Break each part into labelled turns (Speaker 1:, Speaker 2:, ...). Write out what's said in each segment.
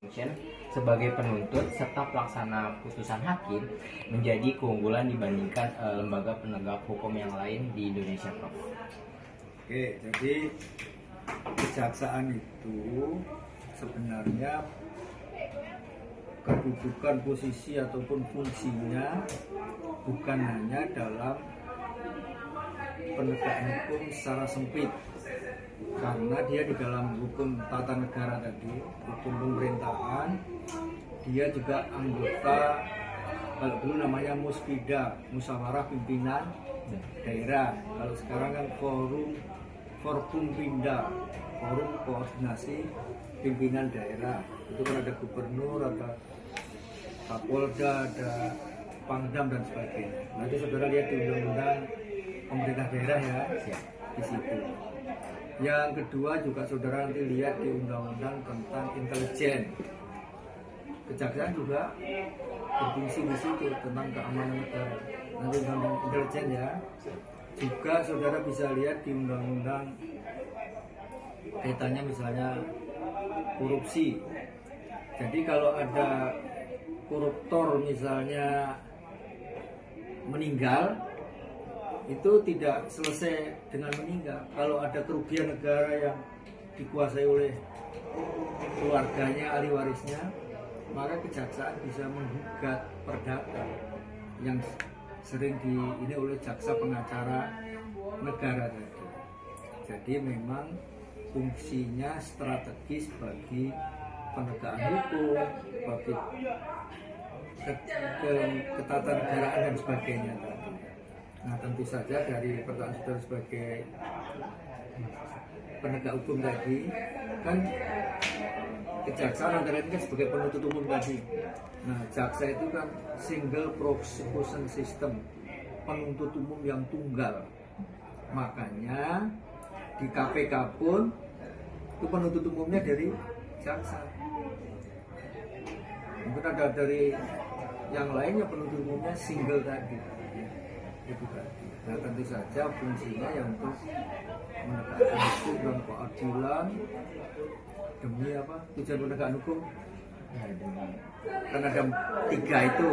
Speaker 1: sebagai penuntut serta pelaksana putusan hakim menjadi keunggulan dibandingkan lembaga penegak hukum yang lain di Indonesia, Prof.
Speaker 2: Oke, jadi kejaksaan itu sebenarnya kedudukan posisi ataupun fungsinya bukan hanya dalam penegakan hukum secara sempit, karena dia di dalam hukum tata negara tadi, hukum pemerintahan, dia juga anggota, kalau dulu namanya muspida, musyawarah pimpinan daerah, kalau sekarang kan Forkumpinda, forum koordinasi pimpinan daerah. Itu kan ada gubernur, ada kapolda, ada pangdam dan sebagainya. Nanti saudara lihat di undang-undang pemerintah daerah ya, di situ. Yang kedua juga saudara nanti lihat di undang-undang tentang intelijen. Kejaksaan juga berfungsi di situ tentang keamanan negara. Nanti undang-undang intelijen ya. Juga saudara bisa lihat di undang-undang kaitannya misalnya korupsi. Jadi kalau ada koruptor misalnya meninggal, itu tidak selesai dengan meninggal. Kalau ada kerugian negara yang dikuasai oleh keluarganya, ahli warisnya, maka kejaksaan bisa menggugat perdata yang sering ini oleh jaksa pengacara negara tadi. Jadi memang fungsinya strategis bagi penegakan hukum, bagi ketatanegaraan dan sebagainya tadi. Nah, tentu saja dari pertanyaan saudara sebagai penegak hukum tadi, kan kejaksaan antara ini kan sebagai penuntut umum tadi. Nah, jaksa itu kan single prosecution system, penuntut umum yang tunggal. Makanya di KPK pun itu penuntut umumnya dari jaksa. Mungkin ada dari yang lainnya penuntut umumnya single tadi. Itu tadi. Nah, tentu saja fungsinya yang untuk menegakkan hukum dan keadilan demi apa? Tujuan penegakan hukum kan ada 3 itu.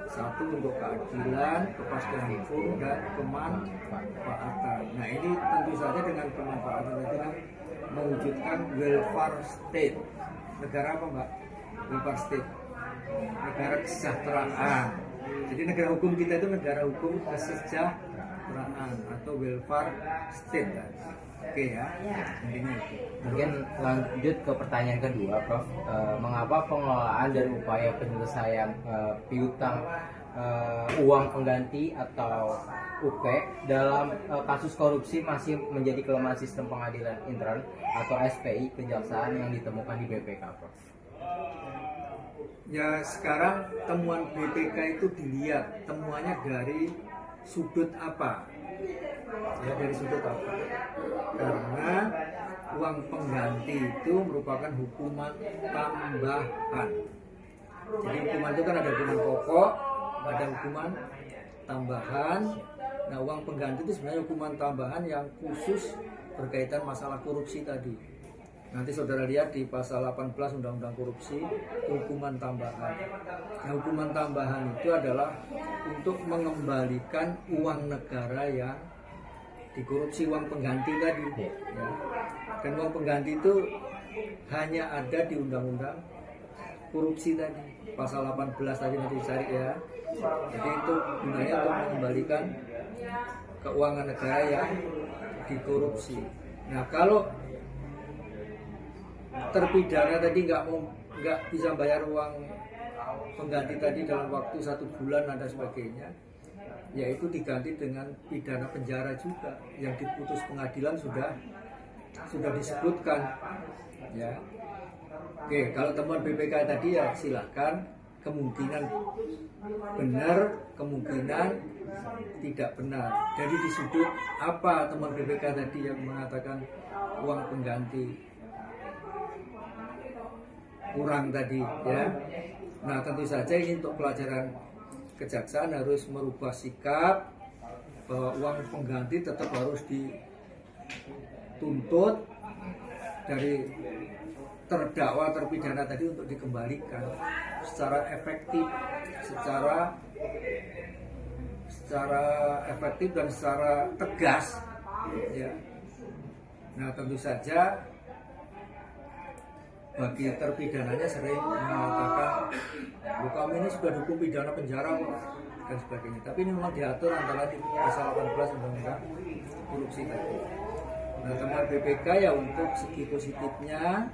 Speaker 2: 1 untuk keadilan, kepastian hukum, dan kemanfaatan. Nah, ini tentu saja dengan kemanfaatan itu kan mewujudkan welfare state. Negara apa, Mbak? Welfare state. Negara kesejahteraan. Jadi negara hukum kita itu negara hukum kesejahteraan atau welfare state. Oke ya, intinya itu.
Speaker 1: Mungkin lanjut ke pertanyaan kedua, Prof. Mengapa pengelolaan dan upaya penyelesaian piutang uang pengganti atau UP dalam kasus korupsi masih menjadi kelemahan sistem pengadilan intern atau SPI kejaksaan yang ditemukan di BPK, Prof?
Speaker 2: Ya, sekarang temuan BPK itu dilihat temuannya dari sudut apa? Ya, dari sudut apa? Karena uang pengganti itu merupakan hukuman tambahan. Jadi hukuman itu kan ada hukuman pokok, ada hukuman tambahan. Nah, uang pengganti itu sebenarnya hukuman tambahan yang khusus berkaitan masalah korupsi tadi. Nanti saudara lihat di pasal 18 Undang-Undang Korupsi, hukuman tambahan. Nah, hukuman tambahan itu adalah untuk mengembalikan uang negara yang dikorupsi, uang pengganti tadi. Ya. Dan uang pengganti itu hanya ada di Undang-Undang Korupsi tadi, pasal 18 tadi nanti dicari ya. Jadi itu gunanya untuk mengembalikan keuangan negara yang dikorupsi. Nah, kalau terpidana tadi nggak bisa bayar uang pengganti tadi dalam waktu 1 bulan dan sebagainya, yaitu diganti dengan pidana penjara juga yang diputus pengadilan sudah disebutkan ya. Oke, kalau temuan BPK tadi ya silakan, kemungkinan benar, kemungkinan tidak benar. Jadi di sudut apa temuan BPK tadi yang mengatakan uang pengganti kurang tadi ya. Nah, tentu saja ini untuk pelajaran kejaksaan harus merubah sikap bahwa uang pengganti tetap harus dituntut dari terdakwa terpidana tadi untuk dikembalikan secara efektif, secara efektif dan secara tegas, ya. Nah, tentu saja bagi terpidananya sering mengatakan, kami ini sudah dihukum pidana penjara dan sebagainya. Tapi ini memang diatur antara di pasal 18 Undang-Undang Korupsi tadi. Nah, teman BPK ya untuk segi positifnya,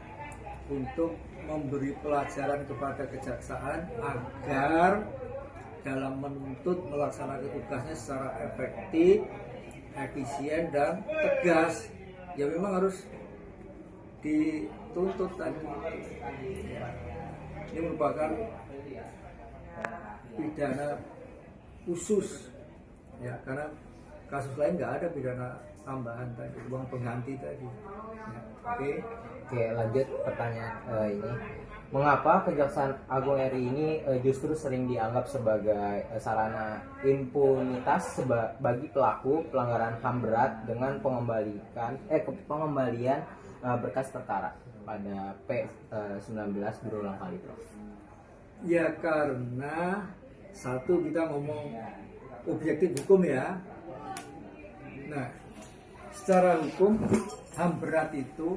Speaker 2: untuk memberi pelajaran kepada kejaksaan agar dalam menuntut melaksanakan tugasnya secara efektif, efisien dan tegas. Ya memang harus dituntut tadi. Ini merupakan pidana khusus, ya, karena kasus lain nggak ada pidana tambahan tadi, uang pengganti tadi. Ya,
Speaker 1: Oke, lanjut pertanyaan ini. Mengapa Kejaksaan Agung RI ini justru sering dianggap sebagai sarana impunitas bagi pelaku pelanggaran HAM berat dengan pengembalian berkas perkara pada P19 berulang kali, Prof?
Speaker 2: Ya karena satu, kita ngomong objektif hukum ya. Nah, secara hukum HAM berat itu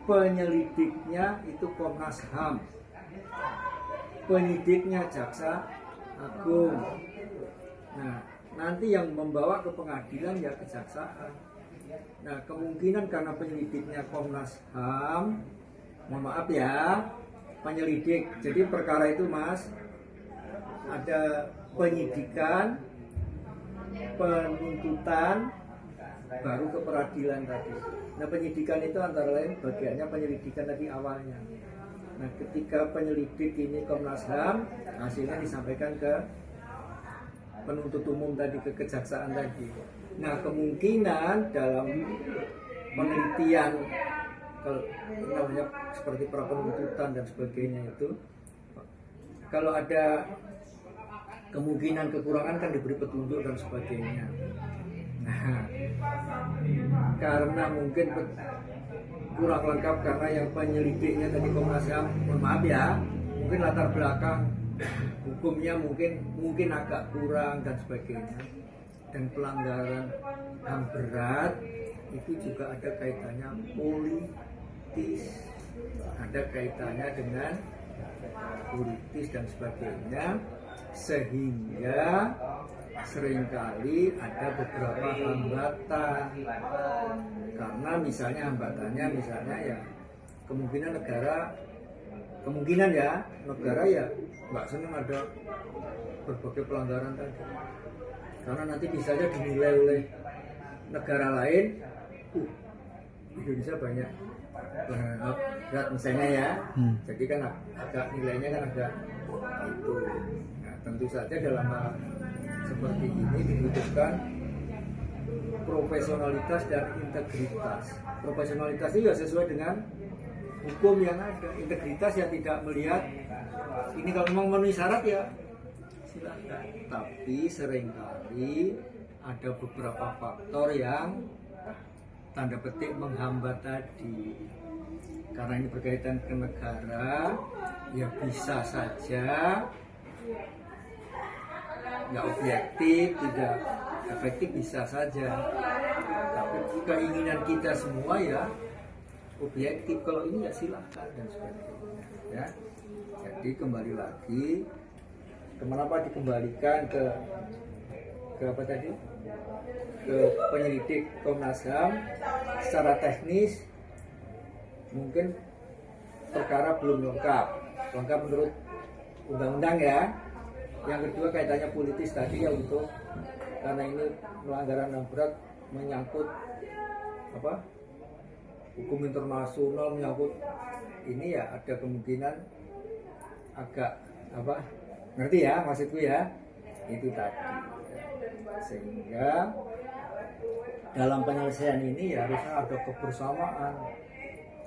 Speaker 2: penyelidiknya itu Komnas HAM, penyidiknya Jaksa Agung. Nah, nanti yang membawa ke pengadilan ya kejaksaan. Nah, kemungkinan karena penyelidiknya Komnas HAM, mohon maaf ya, penyelidik. Jadi perkara itu, Mas, ada penyidikan, penuntutan, baru ke peradilan tadi. Nah, penyidikan itu antara lain bagiannya penyelidikan tadi awalnya. Nah, ketika penyelidik ini Komnas HAM, hasilnya disampaikan ke penuntut umum tadi, ke kejaksaan tadi. Nah, kemungkinan dalam penelitian, kalau namanya seperti pra penuntutan dan sebagainya itu, kalau ada kemungkinan kekurangan kan diberi petunjuk dan sebagainya. Nah, karena mungkin kurang lengkap karena yang penyelidiknya tadi Komnas HAM, mohon maaf ya, mungkin latar belakang hukumnya mungkin agak kurang dan sebagainya. Dan pelanggaran HAM berat itu juga ada kaitannya politis, ada kaitannya dengan politis dan sebagainya, sehingga seringkali ada beberapa hambatan. Karena misalnya hambatannya ya kemungkinan negara ya nggak senang ada berbagai pelanggaran tadi, karena nanti bisa saja dinilai oleh negara lain, Indonesia banyak berat misalnya ya, jadi kan agak nilainya kan agak itu. Nah, tentu saja dalam hal seperti ini dibutuhkan profesionalitas dan integritas. Profesionalitas itu ya sesuai dengan hukum yang ada, integritas ya tidak melihat ini kalau memang memenuhi syarat ya silakan. Tapi seringkali ada beberapa faktor yang tanda petik menghambat tadi. Karena ini berkaitan ke negara, ya bisa saja nggak objektif, tidak efektif, bisa saja. Tapi keinginan kita semua ya objektif, kalau ini ya silahkan dan sebagainya. Ya. Jadi kembali lagi, kenapa dikembalikan ke apa tadi? Ke penyelidik Komnas HAM. Secara teknis mungkin perkara belum lengkap menurut undang-undang ya. Yang kedua kaitannya politis tadi ya, untuk karena ini pelanggaran HAM berat menyangkut hukum internasional, menyangkut ini ya ada kemungkinan agak ngerti ya maksudku ya, itu tadi. Sehingga dalam penyelesaian ini ya harusnya ada kebersamaan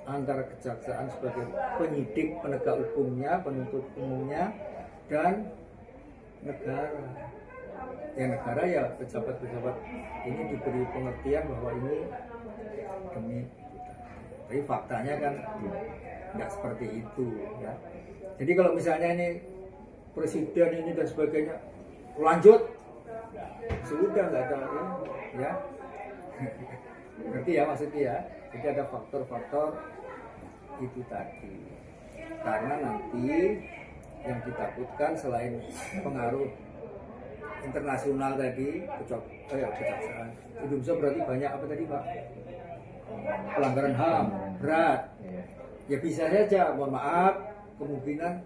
Speaker 2: antara kejaksaan sebagai penyidik penegak hukumnya, penuntut umumnya, dan negara. Ya negara ya pejabat-pejabat ini diberi pengertian bahwa ini demi. Tapi faktanya kan nggak seperti itu ya. Jadi kalau misalnya ini presiden ini dan sebagainya lanjut, sudah nggak ada ya. Ngerti ya maksudnya ya. Jadi ada faktor-faktor itu tadi. Karena nanti yang ditakutkan selain pengaruh internasional tadi, kejaksaan. Indonesia berarti banyak apa tadi Pak? Pelanggaran HAM berat. Ya bisa saja, mohon maaf, kemungkinan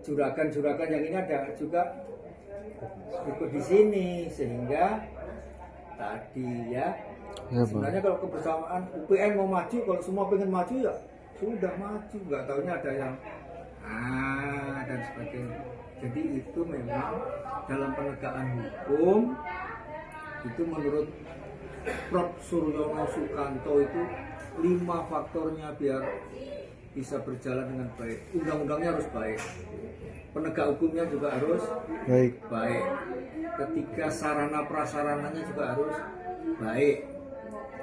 Speaker 2: juragan-juragan yang ini ada juga ikut di sini sehingga tadi ya. Sebenarnya kalau kebersamaan UPN mau maju, kalau semua pengen maju ya sudah maju, nggak taunya ada yang dan sebagainya. Jadi itu memang dalam penegakan hukum itu menurut Prof. Suryono Sukanto itu 5 faktornya biar bisa berjalan dengan baik. Undang-undangnya harus baik, penegak hukumnya juga harus baik. Ketiga, sarana prasarananya juga harus baik.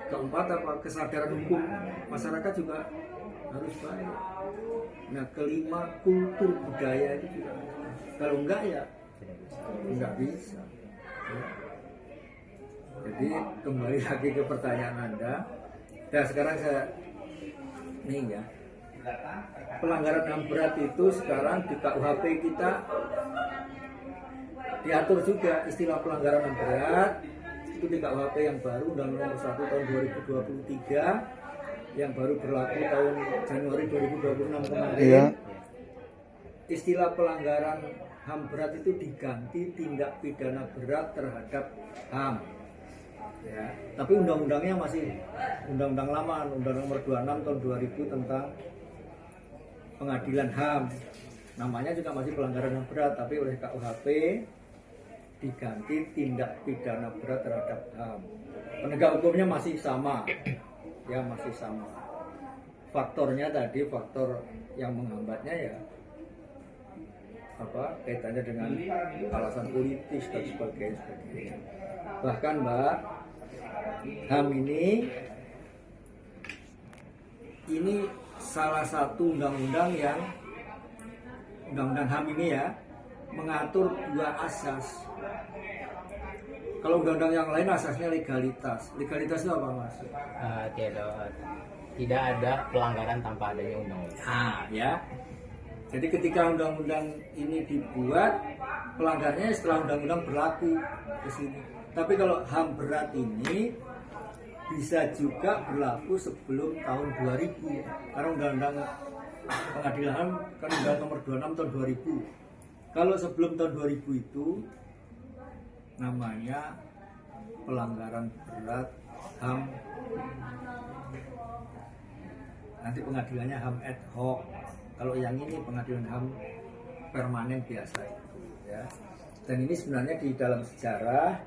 Speaker 2: Keempat apa? Kesadaran hukum masyarakat juga harus baik. Nah, kelima, kultur budaya itu juga. Kalau enggak ya enggak bisa. Ya. Jadi kembali lagi ke pertanyaan Anda. Nah, sekarang saya ini ya. Pelanggaran HAM berat itu sekarang di KUHP kita diatur juga istilah pelanggaran HAM berat itu di KUHP yang baru Undang-Undang Nomor 1 tahun 2023 yang baru berlaku tahun Januari 2026 kemarin. Iya. Istilah pelanggaran HAM berat itu diganti tindak pidana berat terhadap HAM. Ya, tapi undang-undangnya masih undang-undang lama, Undang-Undang Nomor 26 tahun 2000 tentang pengadilan HAM. Namanya juga masih pelanggaran HAM berat, tapi oleh KUHP diganti tindak pidana berat terhadap HAM. Penegak hukumnya masih sama. Ya, masih sama. Faktornya tadi, faktor yang menghambatnya ya kaitannya dengan alasan politis dan sebagainya. Bahkan Mbak, HAM ini salah satu undang-undang yang undang-undang HAM ini ya mengatur 2 asas. Kalau undang-undang yang lain asasnya legalitas. Legalitas itu apa Mas?
Speaker 1: Tidak ada pelanggaran tanpa adanya undang-undang.
Speaker 2: Ya. Jadi ketika undang-undang ini dibuat, pelanggarnya setelah undang-undang berlaku ke sini. Tapi kalau HAM berat ini bisa juga berlaku sebelum tahun 2000. Karena undang-undang pengadilan HAM kan Undang-Undang Nomor 26 tahun 2000. Kalau sebelum tahun 2000 itu namanya pelanggaran berat HAM. Nanti pengadilannya HAM ad hoc. Kalau yang ini pengadilan HAM permanen biasa itu ya. Dan ini sebenarnya di dalam sejarah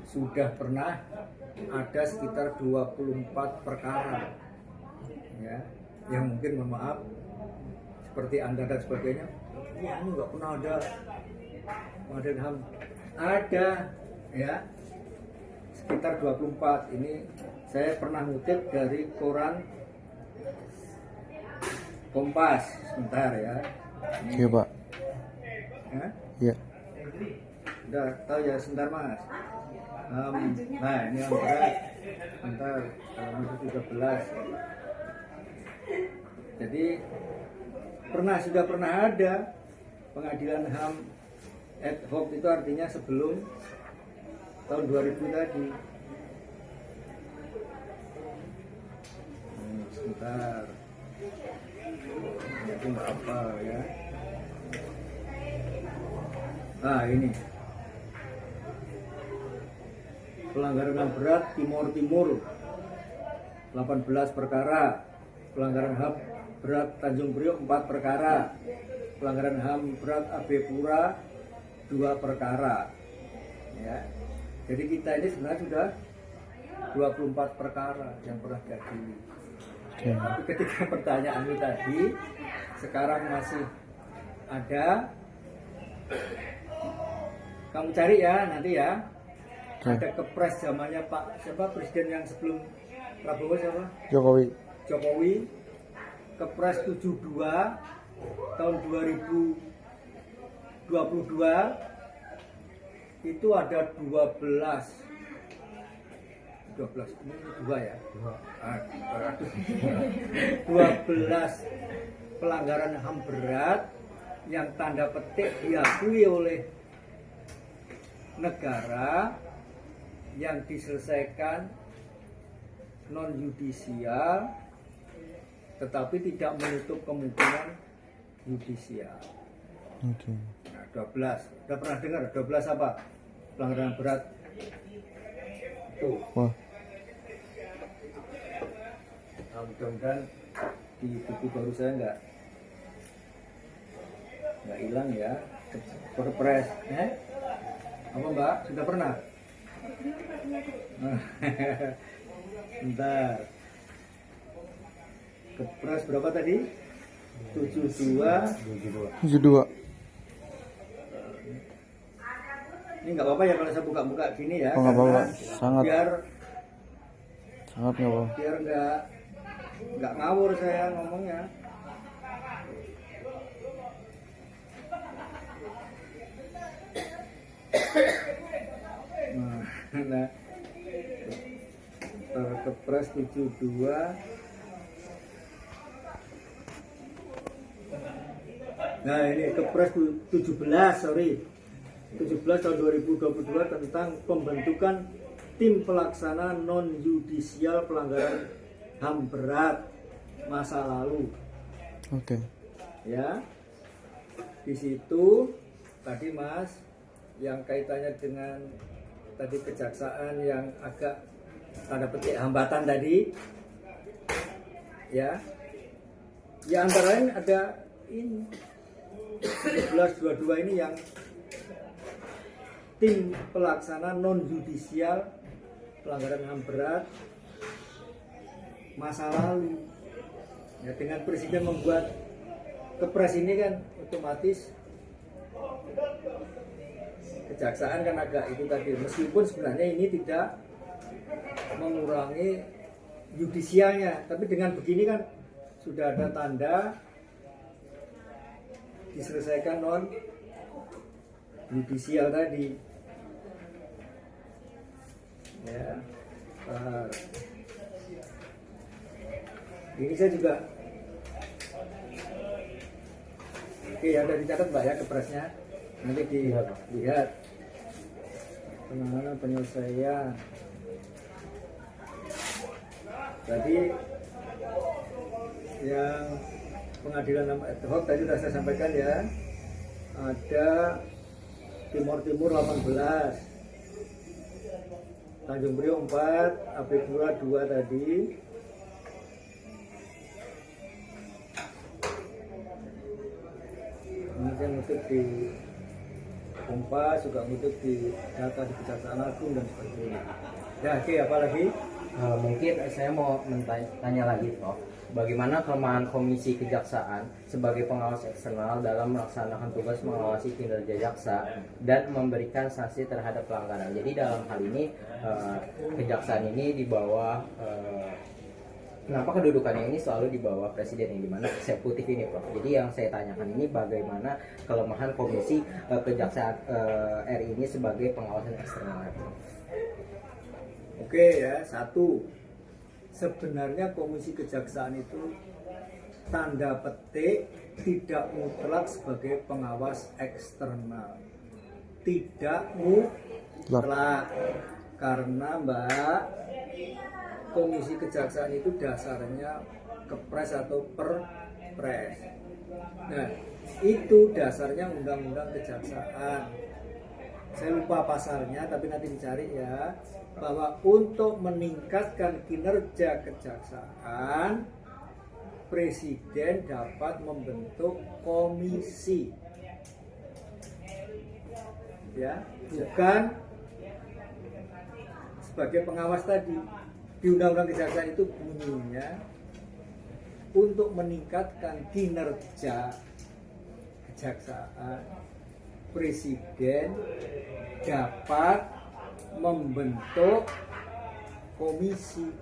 Speaker 2: sudah pernah ada sekitar 24 perkara ya, yang mungkin mohon maaf seperti Anda dan sebagainya, ya ini nggak pernah ada pengadilan HAM. Ada ya, sekitar 24. Ini saya pernah ngutip dari koran Kompas, sebentar ya.
Speaker 3: Iya Pak. Iya.
Speaker 2: Udah tahu ya, sebentar Mas. Nah ini yang berat, sebentar, nomor 13. Jadi sudah pernah ada pengadilan HAM ad hoc, itu artinya sebelum tahun 2000 tadi. Sebentar. Itu nggak apa ya. Nah ini pelanggaran HAM berat Timur 18 perkara, pelanggaran HAM berat Tanjung Priok 4 perkara, pelanggaran HAM berat AB Pura 2 perkara ya. Jadi kita ini sebenarnya sudah 24 perkara yang pernah diadili. Tapi ketika pertanyaanmu tadi sekarang masih ada, kamu cari ya nanti ya. Ada kepres zamannya Pak siapa, presiden yang sebelum Prabowo siapa?
Speaker 3: Jokowi.
Speaker 2: Jokowi, Kepres 72 tahun 2022 itu ada 12 ini dua ya. 12 pelanggaran HAM berat yang tanda petik diakui oleh negara yang diselesaikan non yudisial tetapi tidak menutup kemungkinan yudisial.
Speaker 3: Oke.
Speaker 2: Nah, 12. Udah pernah dengar 12 apa? Pelanggaran berat. Tuh.
Speaker 3: Wah.
Speaker 2: Nah, mudah-mudahan di buku baru saya nggak hilang ya. Perpres. Apa Mbak? Sudah pernah? Bentar. Kepres berapa tadi? 72.
Speaker 3: 72.
Speaker 2: Ini nggak apa-apa ya kalau saya buka-buka gini ya.
Speaker 3: Oh, nggak apa-apa.
Speaker 2: Karena
Speaker 3: Sangat
Speaker 2: biar
Speaker 3: nggak apa-apa.
Speaker 2: nggak ngawur saya ngomongnya. Nah, Kepres 72. Nah, ini Kepres 17 tahun 2022 tentang pembentukan tim pelaksana non yudisial pelanggaran HAM berat masa lalu.
Speaker 3: Oke.
Speaker 2: Ya. Di situ tadi Mas yang kaitannya dengan tadi kejaksaan yang agak tanda petik hambatan tadi. Ya. Ya antara lain ada ini 1122 ini yang tim pelaksana non yudisial pelanggaran HAM berat masa lalu. Ya, dengan presiden membuat kepres ini kan otomatis kejaksaan kan agak itu tadi, meskipun sebenarnya ini tidak mengurangi yudisialnya, tapi dengan begini kan sudah ada tanda diselesaikan non yudisial tadi. Ya, ini saya juga oke ya, udah dicatat Mbak ya kepresnya, nanti dilihat penanganan penyelesaian. Tadi yang pengadilan ad hoc tadi sudah saya sampaikan ya, ada Timur 18, Tanjung Priok 4, AB Pura 2 tadi. Kemudian ngutip di Kompas, juga ngutip di data di Kejaksaan Agung dan sebagainya. Ya, oke, apa lagi?
Speaker 1: Mungkin saya mau tanya lagi Prof, bagaimana kelemahan Komisi Kejaksaan sebagai pengawas eksternal dalam melaksanakan tugas mengawasi kinerja jaksa dan memberikan sanksi terhadap pelanggaran. Jadi dalam hal ini kejaksaan ini di bawah kenapa kedudukannya ini selalu di bawah presiden, yang dimana eksekutif ini Prof. Jadi yang saya tanyakan ini bagaimana kelemahan Komisi Kejaksaan RI ini sebagai pengawasan eksternal Prof.
Speaker 2: Oke ya, satu, sebenarnya Komisi Kejaksaan itu tanda petik tidak mutlak sebagai pengawas eksternal. Tidak mutlak, karena Mbak, Komisi Kejaksaan itu dasarnya kepres atau perpres. Nah, itu dasarnya undang-undang kejaksaan. Saya lupa pasalnya, tapi nanti dicari ya, bahwa untuk meningkatkan kinerja kejaksaan, presiden dapat membentuk komisi, ya, bukan sebagai pengawas tadi. Di undang-undang kejaksaan itu bunyinya untuk meningkatkan kinerja kejaksaan, presiden dapat membentuk komisi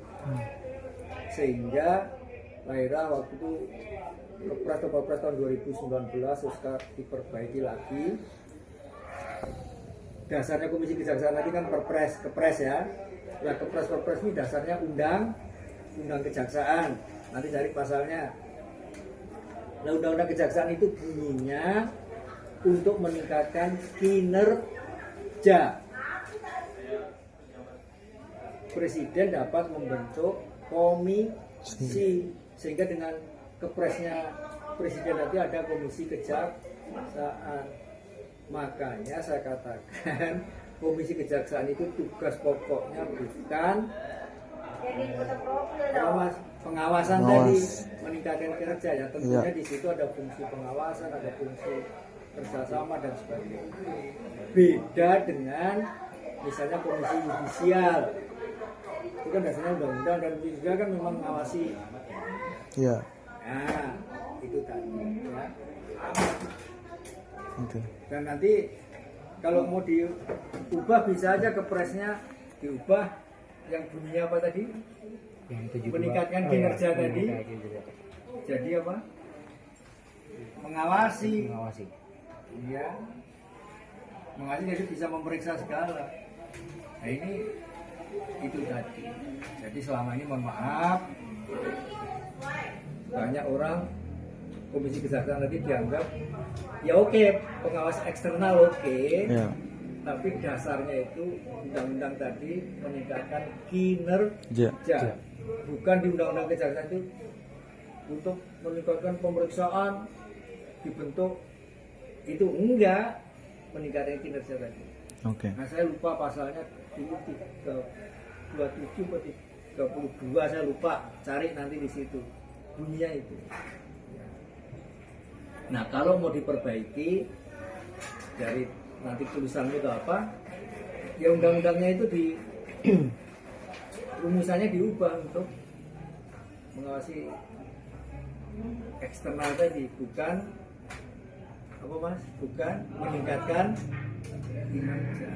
Speaker 2: sehingga Laira waktu itu Kepres atau Perpres tahun 2019 terus diperbaiki lagi. Dasarnya Komisi Kejaksaan tadi kan kepres ya. Ya kepres ini dasarnya undang kejaksaan. Nanti cari pasalnya. Nah, undang-undang kejaksaan itu bunyinya untuk meningkatkan kinerja. Presiden dapat membentuk komisi sehingga dengan kepresnya presiden nanti ada komisi kejaksaan. Makanya saya katakan komisi kejaksaan itu tugas pokoknya bukan pengawasan tadi, meningkatkan kinerja ya. Tentunya di situ ada fungsi pengawasan, ada fungsi kerjasama dan sebagainya. Beda dengan misalnya komisi yudisial. Itu kan dasarnya undang-undang dan juga kan memang mengawasi.
Speaker 3: Iya.
Speaker 2: Nah, itu tadi ya.
Speaker 3: Oke.
Speaker 2: Dan nanti kalau mau diubah bisa aja kepresnya diubah yang bunyinya apa tadi?
Speaker 1: Yang 72.
Speaker 2: Meningkatkan kinerja tadi. Jadi apa? Mengawasi. Iya. Mengawasi jadi bisa memeriksa segala. Nah ini itu tadi. Jadi selama ini mohon maaf banyak orang Komisi Kejaksaan tadi dianggap ya oke, pengawas eksternal oke,
Speaker 3: Ya.
Speaker 2: tapi dasarnya itu undang-undang tadi meningkatkan kinerja. Bukan di undang-undang kejaksaan itu untuk meningkatkan pemeriksaan dibentuk itu enggak, meningkatkan kinerja tadi.
Speaker 3: Oke.
Speaker 2: Nah saya lupa pasalnya dulu 27 atau 32 saya lupa, cari nanti di situ bunyinya itu. Nah kalau mau diperbaiki dari nanti tulisannya itu apa, ya undang-undangnya itu di rumusannya diubah untuk mengawasi eksternal tadi, bukan apa mas, bukan meningkatkan kinerja.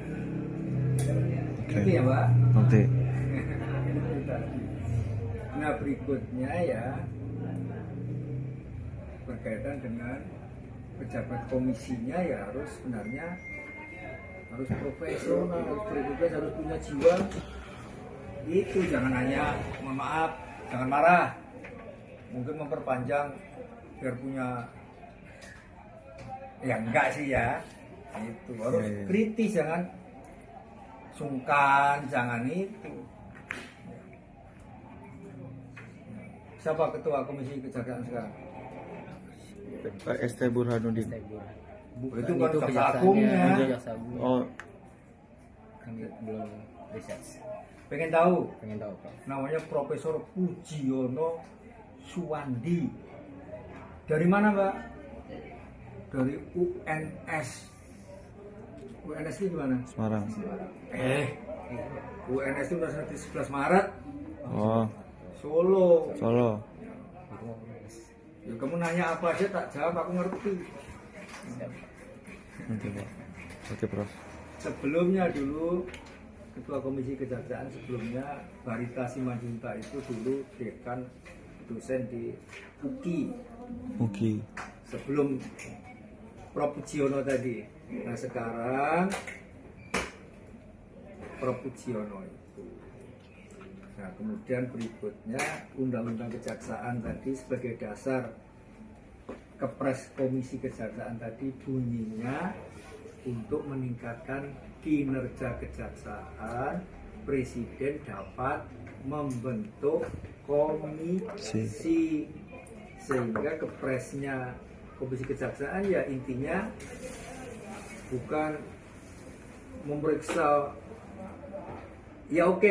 Speaker 3: Oke.
Speaker 2: Itu ya Pak.
Speaker 3: Oke.
Speaker 2: Nah berikutnya ya berkaitan dengan pejabat komisinya ya harus sebenarnya harus profesional, harus bertugas, harus punya jiwa. Itu jangan hanya, mohon maaf, jangan marah. Mungkin memperpanjang biar punya, ya enggak sih ya. Itu harus kritis, jangan sungkan, jangan itu. Siapa ketua Komisi Kejaksaan sekarang?
Speaker 3: Pak ST Burhanuddin.
Speaker 2: Itu kan jaksa agungnya.
Speaker 1: Jaksa agung.
Speaker 3: Oh,
Speaker 1: Kami belum research.
Speaker 2: Pengen tahu?
Speaker 1: Pengen tahu Prof.
Speaker 2: Namanya Profesor Pujiono Suwandi. Dari mana Mbak? Dari UNS. UNS itu gimana?
Speaker 3: Semarang.
Speaker 2: UNS itu Universitas 11 Maret.
Speaker 3: Oh,
Speaker 2: Solo.
Speaker 3: Solo.
Speaker 2: Ya, kamu nanya apa aja tak jawab, aku ngerti.
Speaker 3: Oke, Pak. Oke, Prof.
Speaker 2: Sebelumnya dulu Ketua Komisi Kejaksaan sebelumnya Barita Simanjunta itu dulu dekan dosen di UKI.
Speaker 3: Oke.
Speaker 2: Sebelum Prof. Pujiono tadi. Nah sekarang Prof. Pujiono itu. Nah kemudian berikutnya Undang-Undang Kejaksaan tadi sebagai dasar Kepres Komisi Kejaksaan tadi bunyinya untuk meningkatkan kinerja kejaksaan, Presiden dapat membentuk komisi sehingga kepresnya Komisi Kejaksaan ya intinya bukan memeriksa ya oke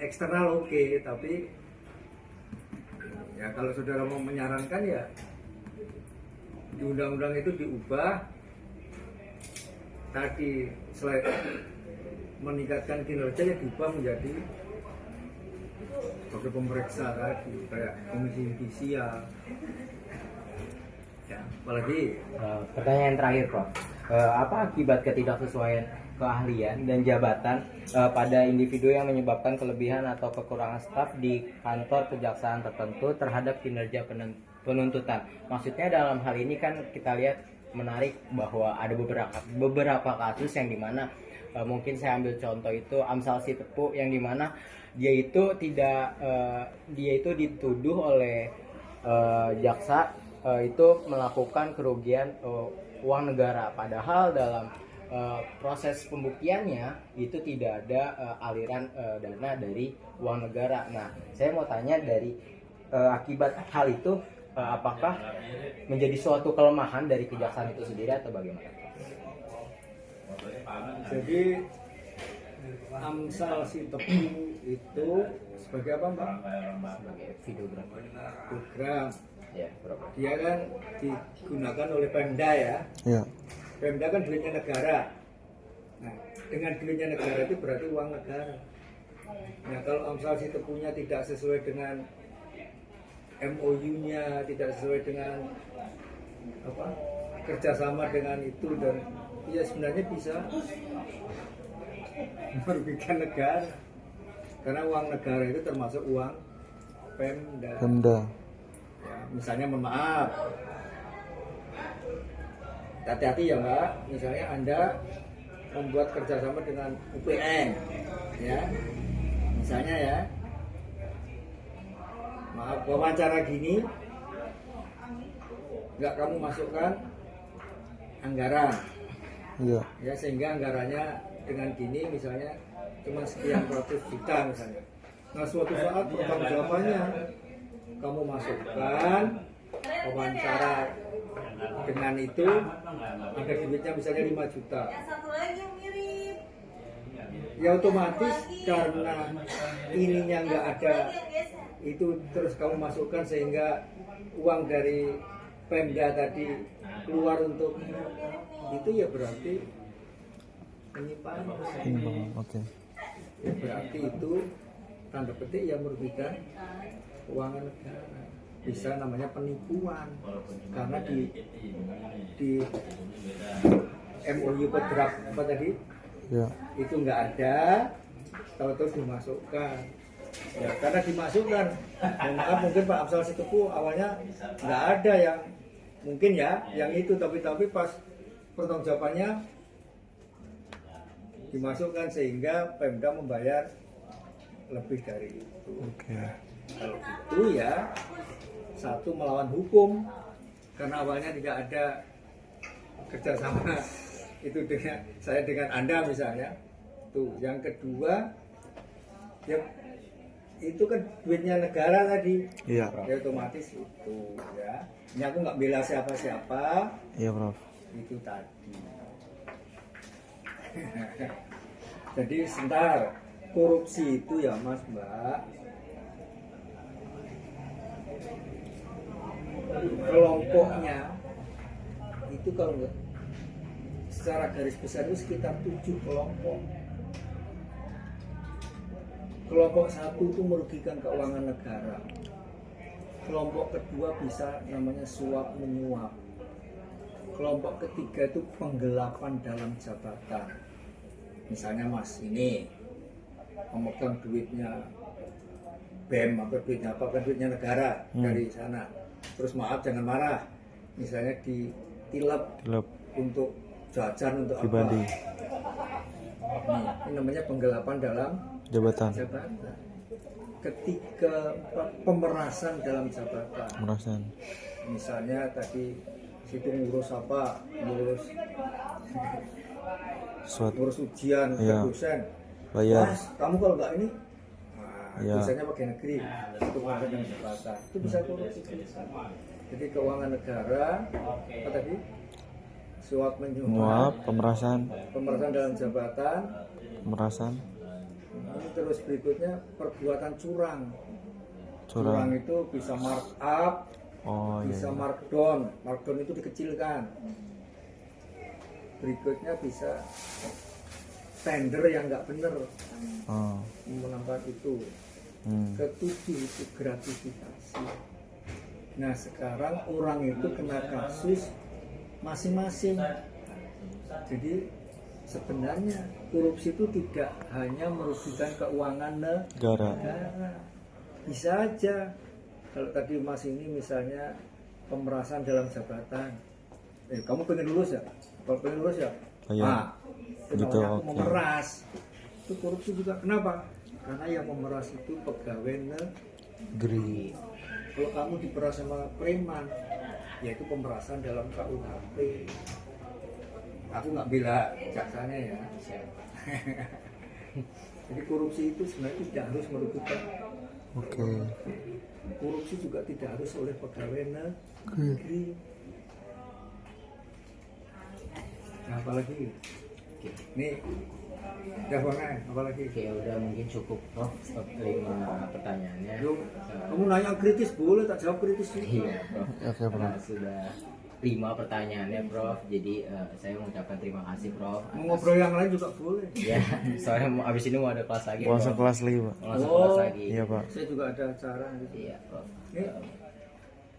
Speaker 2: eksternal oke, tapi ya kalau saudara mau menyarankan ya di undang-undang itu diubah tadi selain meningkatkan kinerja ya diubah menjadi sebagai pemeriksa tadi kayak komisi yudisial ya. Apalagi
Speaker 1: Pertanyaan terakhir Prof. Apa akibat ketidaksesuaian keahlian dan jabatan pada individu yang menyebabkan kelebihan atau kekurangan staf di kantor kejaksaan tertentu terhadap kinerja penuntutan. Maksudnya dalam hal ini kan kita lihat menarik bahwa ada beberapa kasus yang dimana mungkin saya ambil contoh itu Amsal Sitepu yang dimana dia itu dituduh oleh jaksa itu melakukan kerugian uang negara, padahal dalam proses pembuktiannya itu tidak ada aliran dana dari uang negara. Nah, saya mau tanya dari akibat hal itu apakah menjadi suatu kelemahan dari kejaksaan itu sendiri atau bagaimana?
Speaker 2: Jadi Amsal Sitepu itu sebagai apa, Mbak?
Speaker 1: Sebagai videografer.
Speaker 2: Program.
Speaker 1: Ya, berapa?
Speaker 2: Dia kan digunakan oleh Pemda ya.
Speaker 3: Ya.
Speaker 2: Pemda kan duitnya negara. Nah, dengan duitnya negara itu berarti uang negara. Nah, kalau Amsal Sitepunya tidak sesuai dengan MOU-nya, tidak sesuai dengan apa kerjasama dengan itu, dan ya sebenarnya bisa merugikan negara karena uang negara itu termasuk uang Pemda.
Speaker 3: Pemda.
Speaker 2: Ya, misalnya maaf, hati-hati ya Mbak, misalnya Anda membuat kerjasama dengan UPN, ya, misalnya ya, maaf wawancara gini, nggak kamu masukkan anggaran,
Speaker 3: Iya.
Speaker 2: ya sehingga anggarannya dengan gini misalnya cuma sekian ratus juta misalnya. Nah suatu saat pertanggungjawabannya kamu masukkan wawancara dengan itu ada duitnya misalnya 5 juta. Ya otomatis karena ininya nggak ada itu terus kamu masukkan sehingga uang dari Pemda tadi keluar untuk itu, ya berarti penyimpangan.
Speaker 3: Oke.
Speaker 2: Ya berarti itu tanda petik yang merugikan keuangan negara, bisa namanya penipuan karena di MOU draft apa tadi
Speaker 3: Ya.
Speaker 2: itu nggak ada, tahu-tahu dimasukkan ya karena dimasukkan. Dan maaf mungkin Pak Amsal Sitepu awalnya nggak ada yang mungkin ya yang itu, tapi pas pertanggungjawabannya dimasukkan sehingga Pemda membayar lebih dari itu.
Speaker 3: Oke.
Speaker 2: Kalau itu ya satu melawan hukum karena awalnya tidak ada kerjasama itu dengan saya dengan Anda misalnya. Tuh, yang kedua ya itu kan duitnya negara tadi.
Speaker 3: Iya.
Speaker 2: Ya otomatis itu ya. Ini aku nggak bela siapa-siapa.
Speaker 3: Iya, Prof.
Speaker 2: Itu tadi. Jadi sebentar, korupsi itu ya Mas Mbak, kelompoknya itu kalau nggak secara garis besar itu sekitar 7 kelompok. Kelompok satu itu merugikan keuangan negara. Kelompok kedua bisa namanya suap menyuap. Kelompok ketiga itu penggelapan dalam jabatan. Misalnya Mas ini memegang duitnya BEM atau duitnya apa, kan duitnya negara dari sana. Terus maaf jangan marah, misalnya ditilep
Speaker 3: Gelap.
Speaker 2: untuk jajan untuk
Speaker 3: Pribadi.
Speaker 2: apa? Ini namanya penggelapan dalam
Speaker 3: Jabatan.
Speaker 2: jabatan. Ketiga pemerasan dalam jabatan.
Speaker 3: Pemerasan.
Speaker 2: Misalnya tadi situ ngurus apa,
Speaker 3: Suatu.
Speaker 2: ngurus ujian ke
Speaker 3: Iya.
Speaker 2: dosen.
Speaker 3: Bayar.
Speaker 2: Mas, kamu kalau nggak ini, nah,
Speaker 3: Iya.
Speaker 2: dosennya pakai negeri, itu pemerasan dalam jabatan. Itu bisa korupsi. Jadi keuangan negara, apa tadi? Suap menyuap,
Speaker 3: Muap, pemerasan,
Speaker 2: pemerasan dalam jabatan.
Speaker 3: pemerasan,
Speaker 2: Ini terus berikutnya perbuatan curang.
Speaker 3: curang.
Speaker 2: itu bisa markup,
Speaker 3: Oh iya.
Speaker 2: bisa markdown. Markdown itu dikecilkan. Berikutnya bisa tender yang nggak benar,
Speaker 3: Oh.
Speaker 2: menambah itu. Ketujuh itu gratifikasi. Nah sekarang orang itu kena kasus masing-masing. Jadi sebenarnya korupsi itu tidak hanya merugikan keuangan
Speaker 3: Negara.
Speaker 2: negara. Bisa aja kalau tadi Mas ini misalnya pemerasan dalam jabatan. Kamu pengen lulus ya? Kalau pengen lulus ya?
Speaker 3: Oh, iya.
Speaker 2: Nah, itu
Speaker 3: Gitu,
Speaker 2: namanya
Speaker 3: oke.
Speaker 2: memeras. Itu korupsi juga. Kenapa? Karena yang memeras itu pegawai negeri. Kalau kamu diperas sama preman, yaitu pemerasan dalam KUHP. Aku nggak bela jaksanya ya. Jadi korupsi itu sebenarnya tidak harus merugikan.
Speaker 3: Oke.
Speaker 2: Korupsi juga tidak harus oleh pegawai negeri. Nah, apalagi? Nih, udah banget. Apalagi?
Speaker 1: Oke, udah mungkin cukup Prof. 5 pertanyaannya.
Speaker 2: Yuk, kamu nanya kritis boleh, tak jawab kritis juga.
Speaker 1: Iya, Prof.
Speaker 3: Oke, Prof.
Speaker 1: Karena sudah 5 pertanyaannya, Prof. Jadi saya mengucapkan terima kasih, Prof.
Speaker 2: Mau ngobrol yang lain juga boleh.
Speaker 1: Ya, soalnya abis ini mau ada kelas lagi.
Speaker 3: Puasa
Speaker 1: Prof.
Speaker 3: kelas 5.
Speaker 1: Mau langsung kelas lagi.
Speaker 3: Iya, Pak.
Speaker 2: Saya juga ada acara gitu.
Speaker 1: Iya, Prof.
Speaker 2: Ini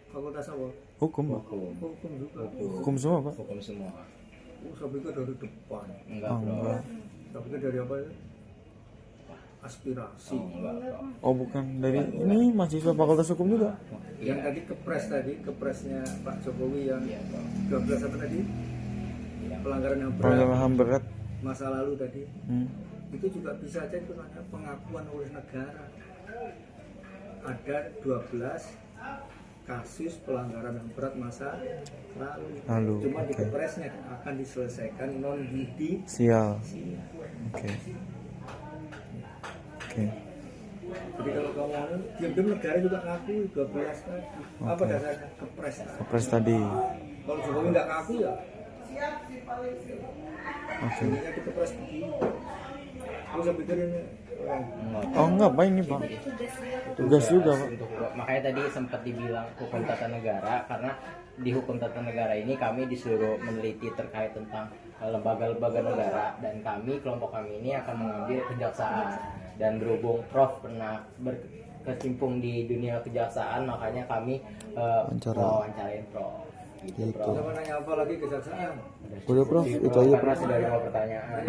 Speaker 2: fakultas apa?
Speaker 3: Hukum, Pak.
Speaker 1: Hukum.
Speaker 2: Hukum juga.
Speaker 3: Hukum semua, Pak.
Speaker 1: Hukum semua.
Speaker 2: Saya pikir dari depan.
Speaker 1: Enggak,
Speaker 3: Oh,
Speaker 1: Prof.
Speaker 3: enggak.
Speaker 2: Saya pikir dari apa ya? Aspirasi.
Speaker 1: Enggak, Prof.
Speaker 3: Oh, bukan dari ini mahasiswa Fakultas Hukum juga.
Speaker 2: Yang tadi kepresnya Pak Jokowi yang
Speaker 1: Iya, Prof.
Speaker 2: 12 apa tadi?
Speaker 1: Iya.
Speaker 2: Pelanggaran yang berat
Speaker 3: Pelanggaran HAM berat.
Speaker 2: masa lalu tadi.
Speaker 3: Hmm.
Speaker 2: Itu juga bisa aja itu namanya pengakuan oleh negara. Ada 12 kasus pelanggaran yang berat masa lalu. Cuma di
Speaker 3: oke.
Speaker 2: kepresnya akan diselesaikan non
Speaker 3: Sial.
Speaker 2: judisial.
Speaker 3: Oke. Oke.
Speaker 2: Jadi kalau kamu diam-diam negara juga ngaku 12 tadi. Apa
Speaker 3: Oke.
Speaker 2: dasarnya? Kepres tadi.
Speaker 3: Kepres tadi.
Speaker 2: Kalau Jokowi nggak ngaku ya
Speaker 3: Oke.
Speaker 2: ininya di kepres begini. Aku saya pikir ini
Speaker 1: Enggak.
Speaker 3: Oh, enggak, Pak, ini, Pak. Tugas juga, Pak.
Speaker 1: Makanya tadi sempat dibilang hukum tata negara karena di hukum tata negara ini kami disuruh meneliti terkait tentang lembaga-lembaga negara dan kami kelompok kami ini akan mengambil kejaksaan dan berhubung Prof pernah berkecimpung di dunia kejaksaan makanya kami wawancarain Prof. Gitu,
Speaker 3: Gitu.
Speaker 1: Prof.
Speaker 2: Saya mau nanya apa lagi kejaksaan?
Speaker 3: Udah, Prof. Itu aja,
Speaker 1: Karena
Speaker 3: Prof.
Speaker 1: sudah 5 pertanyaan.